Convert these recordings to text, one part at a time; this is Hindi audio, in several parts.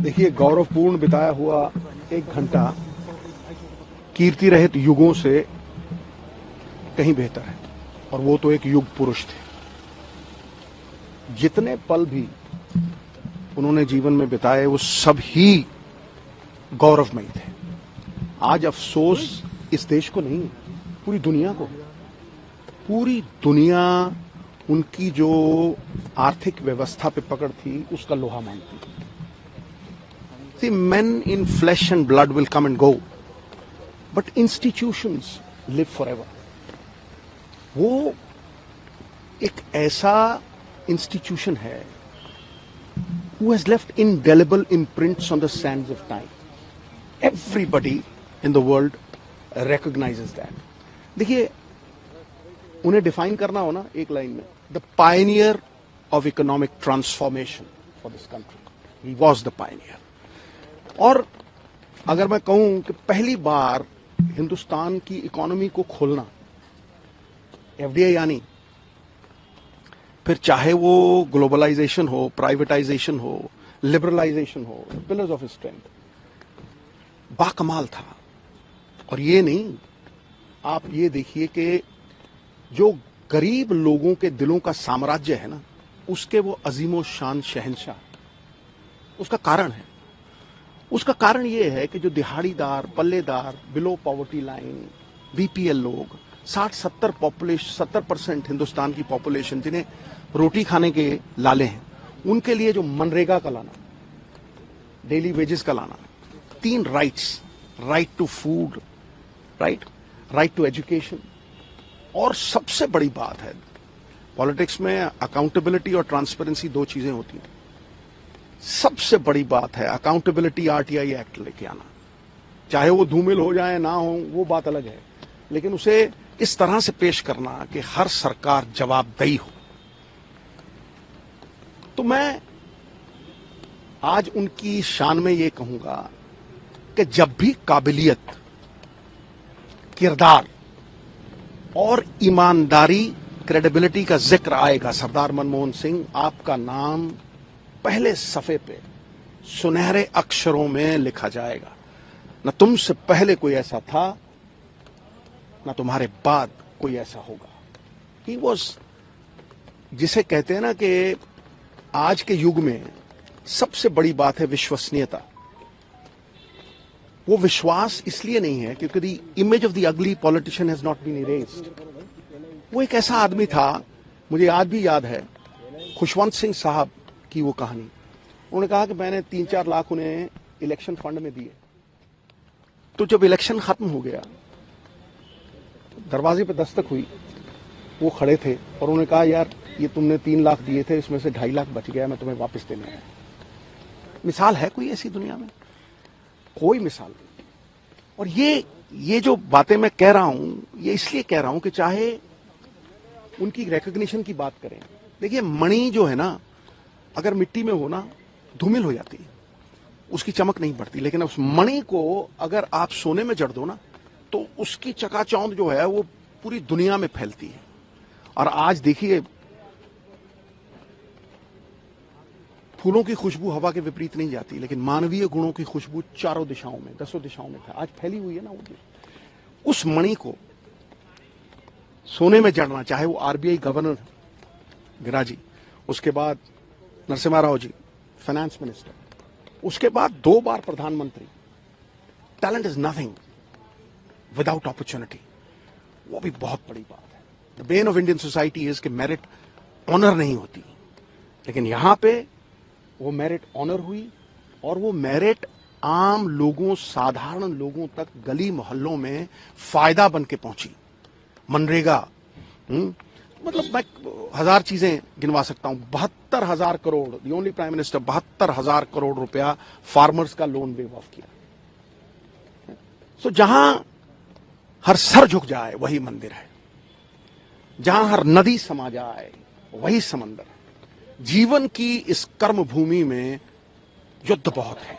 देखिए, गौरवपूर्ण बिताया हुआ एक घंटा कीर्ति रहित युगों से कहीं बेहतर है, और वो तो एक युग पुरुष थे। जितने पल भी उन्होंने जीवन में बिताए वो सब ही गौरवमयी थे। आज अफसोस इस देश को नहीं, पूरी दुनिया को। पूरी दुनिया उनकी जो आर्थिक व्यवस्था पे पकड़ थी उसका लोहा मानती थी। See, men in flesh and blood will come and go, but institutions live forever. वो एक ऐसा इंस्टीट्यूशन है who has left indelible imprints on the sands of time. Everybody in the world recognizes that. देखिए, उन्हें डिफाइन करना हो ना एक लाइन में, the Pioneer of economic transformation for this country, he was the Pioneer. और अगर मैं कहूं कि पहली बार हिंदुस्तान की इकोनॉमी को खोलना, एफडीआई यानी, फिर चाहे वो ग्लोबलाइजेशन हो, प्राइवेटाइजेशन हो, लिबरलाइजेशन हो, पिलर्स ऑफ स्ट्रेंथ, बाकमाल था। और ये नहीं, आप ये देखिए कि जो गरीब लोगों के दिलों का साम्राज्य है ना, उसके वो अजीमो शान शहंशाह, उसका कारण है। उसका कारण ये है कि जो दिहाड़ीदार, पल्लेदार, बिलो पॉवर्टी लाइन, बीपीएल लोग, 60-70% हिंदुस्तान की पॉपुलेशन जिन्हें रोटी खाने के लाले हैं, उनके लिए जो मनरेगा का लाना, डेली वेजेस का लाना, 3 rights, right to food, right to education, और सबसे बड़ी बात है, पॉलिटिक्स में अकाउंटेबिलिटी और ट्रांसपेरेंसी 2 चीजें होती हैं। सबसे बड़ी बात है अकाउंटेबिलिटी आरटीआई एक्ट लेके आना। चाहे वो धूमिल हो जाए ना हो, वो बात अलग है, लेकिन उसे इस तरह से पेश करना कि हर सरकार जवाबदेही हो। तो मैं आज उनकी शान में ये कहूंगा कि जब भी काबिलियत, किरदार और ईमानदारी, क्रेडिबिलिटी का जिक्र आएगा, सरदार मनमोहन सिंह, आपका नाम पहले सफे पे सुनहरे अक्षरों में लिखा जाएगा। न तुमसे पहले कोई ऐसा था, न तुम्हारे बाद कोई ऐसा होगा। ही वॉज, जिसे कहते हैं ना कि आज के युग में सबसे बड़ी बात है विश्वसनीयता। वो विश्वास इसलिए नहीं है क्योंकि the image of the ugly politician has not been erased. वो एक ऐसा आदमी था, मुझे आज भी याद है खुशवंत सिंह साहब की वो कहानी। उन्होंने कहा कि मैंने 3-4 लाख उन्हें इलेक्शन फंड में दिए। तो जब इलेक्शन खत्म हो गया, दरवाजे पे दस्तक हुई, वो खड़े थे और उन्होंने कहा, यार ये तुमने 3 लाख दिए थे, इसमें से 2.5 लाख बच गया, मैं तुम्हें वापस देने आया। मिसाल है कोई ऐसी दुनिया में? कोई मिसाल नहीं। और ये जो बातें मैं कह रहा हूं, ये इसलिए कह रहा हूं कि चाहे उनकी रिकॉग्निशन की बात करें, देखिए मणि जो है ना, अगर मिट्टी में हो ना, धूमिल हो जाती है, उसकी चमक नहीं बढ़ती। लेकिन उस मणि को अगर आप सोने में जड़ दो ना, तो उसकी चकाचौंध जो है वो पूरी दुनिया में फैलती है। और आज देखिए, फूलों की खुशबू हवा के विपरीत नहीं जाती, लेकिन मानवीय गुणों की खुशबू चारों दिशाओं में, 10 दिशाओं में आज फैली हुई है ना। उस मणि को सोने में जड़ना, चाहे वो आरबीआई गवर्नर गिराजी, उसके बाद नरसिम्हा राव जी फाइनेंस मिनिस्टर, उसके बाद 2 बार प्रधानमंत्री। Talent is nothing without opportunity, वो भी बहुत बड़ी बात है। The Ben of Indian society is कि मेरिट ऑनर नहीं होती, लेकिन यहां पे वो मेरिट ऑनर हुई, और वो मेरिट आम लोगों, साधारण लोगों तक गली मोहल्लों में फायदा बन के पहुंची। मनरेगा, मतलब मैं 1000 चीजें गिनवा सकता हूं। 72,000 crore, the only prime minister, 72,000 crore रुपया फार्मर्स का लोन वेव ऑफ किया। सो जहां हर सर झुक जाए वही मंदिर है, जहां हर नदी समा जाए वही समंदर है। जीवन की इस कर्म भूमि में युद्ध बहुत है।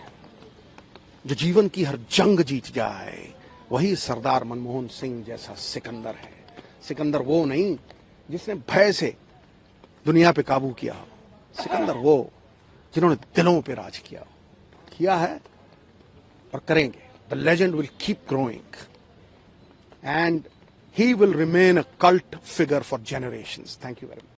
जो जीवन की हर जंग जीत जाए वही सरदार मनमोहन सिंह जैसा सिकंदर है। सिकंदर वो नहीं जिसने भय से दुनिया पे काबू किया हो, सिकंदर वो जिन्होंने दिलों पे राज किया हो। किया है और करेंगे. The legend will keep growing and he will remain a cult figure for generations. Thank you very much.